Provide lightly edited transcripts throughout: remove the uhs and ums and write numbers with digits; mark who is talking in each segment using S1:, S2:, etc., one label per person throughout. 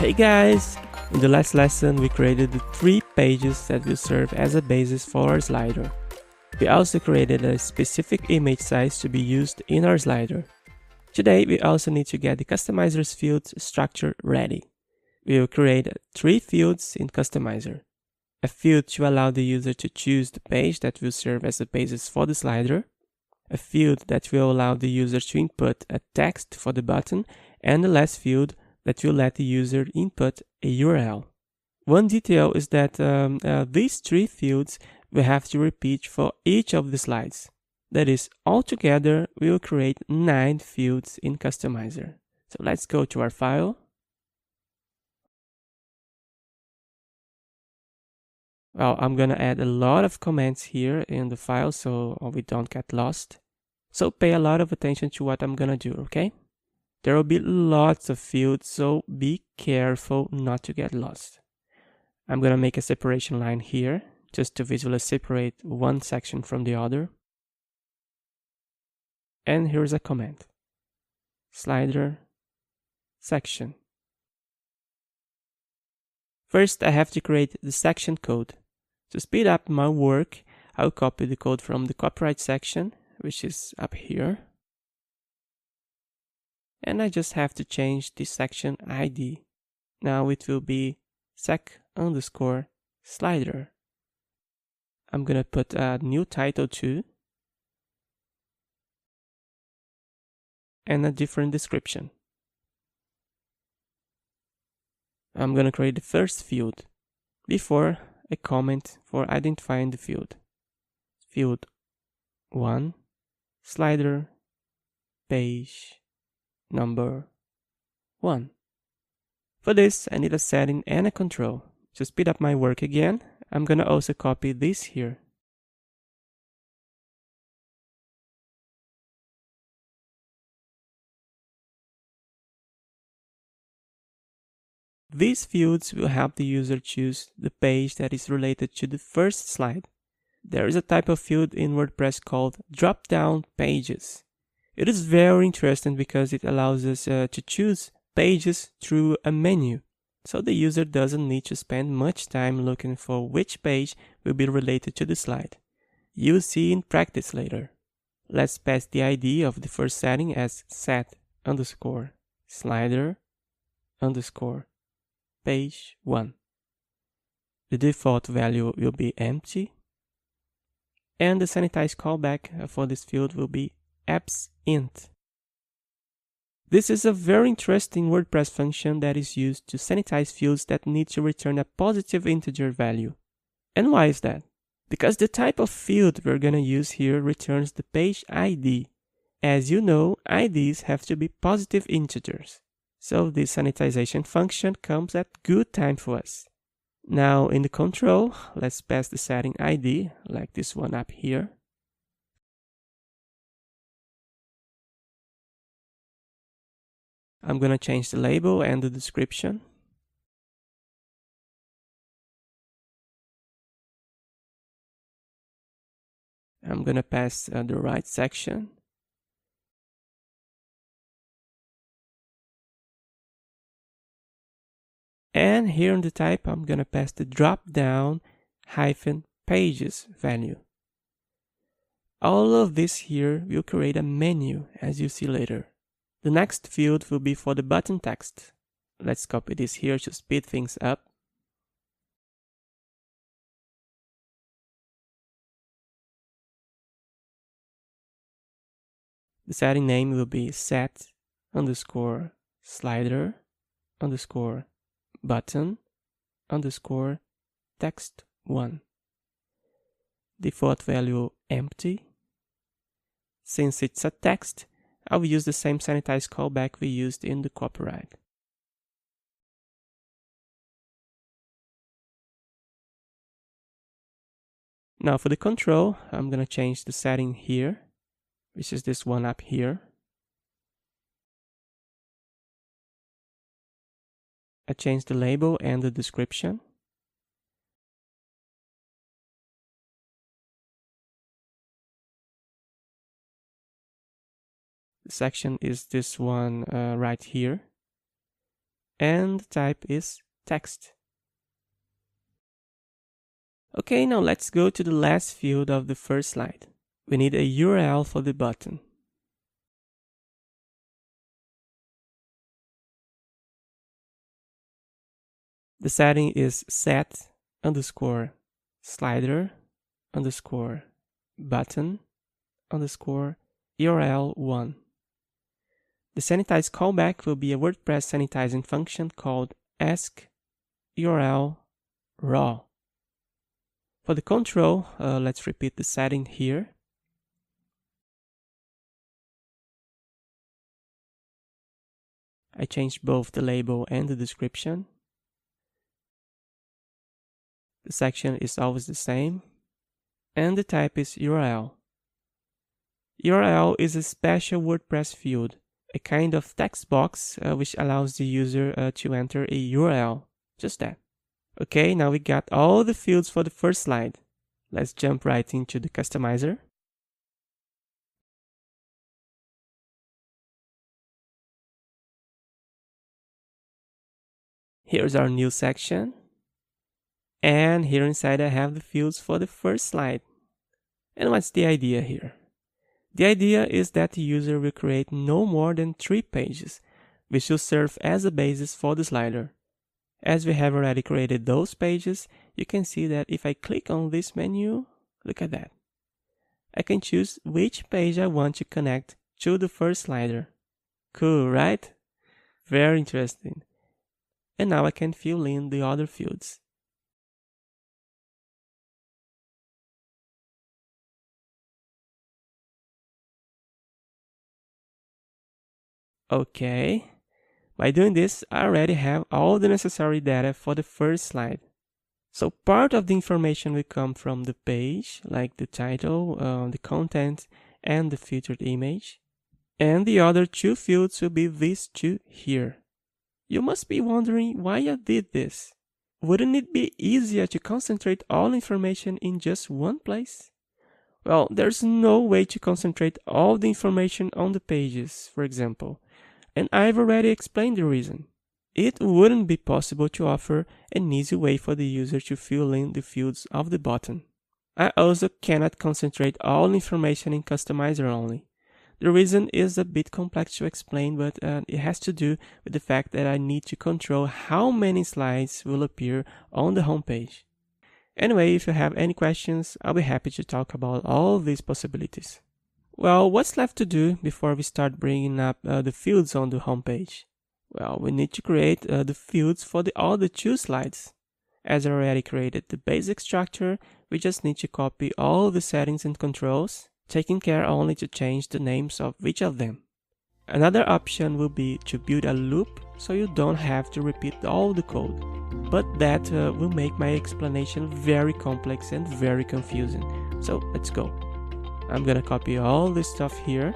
S1: Hey guys! In the last lesson we created the 3 pages that will serve as a basis for our slider. We also created a specific image size to be used in our slider. Today we also need to get the Customizer's fields structure ready. We will create 3 fields in Customizer. A field to allow the user to choose the page that will serve as a basis for the slider, a field that will allow the user to input a text for the button, and the last field that will let the user input a URL. One detail is that these 3 fields will have to repeat for each of the slides. That is, altogether we will create 9 fields in Customizer. So let's go to our file. Well, I'm gonna add a lot of comments here in the file so we don't get lost. So pay a lot of attention to what I'm gonna do, okay? There will be lots of fields, so be careful not to get lost. I'm gonna make a separation line here, just to visually separate one section from the other. And here's a comment. Slider section. First, I have to create the section code. To speed up my work, I'll copy the code from the copyright section, which is up here. And I just have to change the section ID. Now it will be sec_slider. I'm gonna put a new title too, and a different description. I'm gonna create the first field before a comment for identifying the field. Field 1, slider, page, number 1. For this, I need a setting and a control. To speed up my work again, I'm gonna also copy this here. These fields will help the user choose the page that is related to the first slide. There is a type of field in WordPress called drop-down pages. It is very interesting because it allows us to choose pages through a menu, so the user doesn't need to spend much time looking for which page will be related to the slide. You'll see in practice later. Let's pass the ID of the first setting as set_slider_page 1. The default value will be empty, and the sanitized callback for this field will be appsInt. This is a very interesting WordPress function that is used to sanitize fields that need to return a positive integer value. And why is that? Because the type of field we're gonna use here returns the page ID. As you know, IDs have to be positive integers. So this sanitization function comes at good time for us. Now in the control, let's pass the setting ID, like this one up here. I'm gonna change the label and the description. I'm gonna pass the right section. And here in the type, I'm gonna pass the drop-down -pages value. All of this here will create a menu, as you see later. The next field will be for the button text. Let's copy this here to speed things up. The setting name will be set_slider_button_text1. Default value empty. Since it's a text, I'll use the same sanitized callback we used in the copyright. Now for the control, I'm gonna change the setting here, which is this one up here. I changed the label and the description. The section is this one right here. and the type is text. Okay, now let's go to the last field of the first slide. We need a URL for the button. The setting is set underscore slider underscore button underscore URL1. The sanitize callback will be a WordPress sanitizing function called ask URL raw. For the control, let's repeat the setting here. I changed both the label and the description. The section is always the same, and the type is URL. URL is a special WordPress field, a kind of text box which allows the user to enter a URL, just that. Okay, now we got all the fields for the first slide. Let's jump right into the customizer. Here's our new section. And here inside I have the fields for the first slide. And what's the idea here? The idea is that the user will create no more than 3 pages, which will serve as a basis for the slider. As we have already created those pages, you can see that if I click on this menu, look at that. I can choose which page I want to connect to the first slider. Cool, right? Very interesting. And now I can fill in the other fields. Okay, by doing this, I already have all the necessary data for the first slide. So part of the information will come from the page, like the title, the content, and the featured image. And the other 2 fields will be these 2 here. You must be wondering why I did this. Wouldn't it be easier to concentrate all information in just one place? Well, there's no way to concentrate all the information on the pages, for example. And I've already explained the reason. It wouldn't be possible to offer an easy way for the user to fill in the fields of the button. I also cannot concentrate all information in Customizer only. The reason is a bit complex to explain, but it has to do with the fact that I need to control how many slides will appear on the homepage. Anyway, if you have any questions, I'll be happy to talk about all these possibilities. Well, what's left to do before we start bringing up the fields on the homepage? Well, we need to create the fields for the other 2 slides. As I already created the basic structure, we just need to copy all the settings and controls, taking care only to change the names of each of them. Another option will be to build a loop so you don't have to repeat all the code. But that will make my explanation very complex and very confusing. So let's go. I'm gonna copy all this stuff here.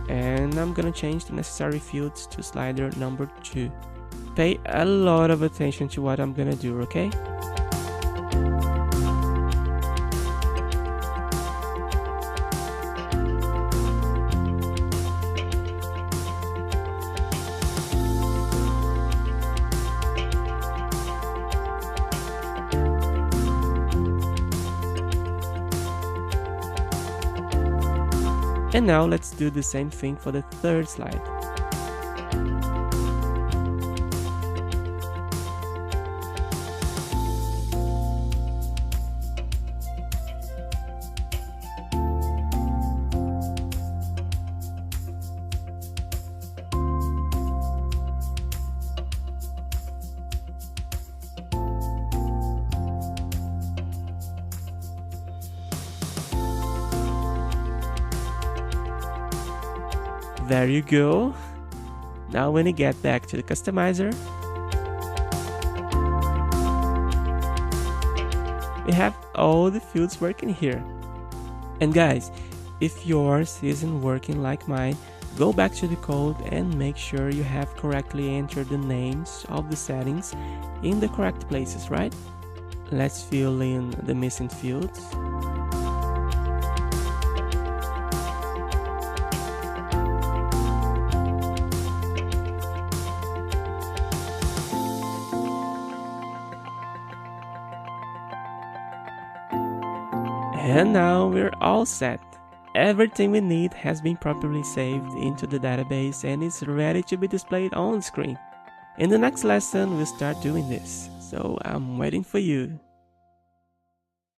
S1: And I'm gonna change the necessary fields to slider number 2. Pay a lot of attention to what I'm gonna do, okay? And now let's do the same thing for the third slide. There you go. Now when you get back to the customizer, we have all the fields working here. And guys, if yours isn't working like mine, go back to the code and make sure you have correctly entered the names of the settings in the correct places, right? Let's fill in the missing fields. And now we're all set. Everything we need has been properly saved into the database and is ready to be displayed on screen. In the next lesson, we'll start doing this, so I'm waiting for you.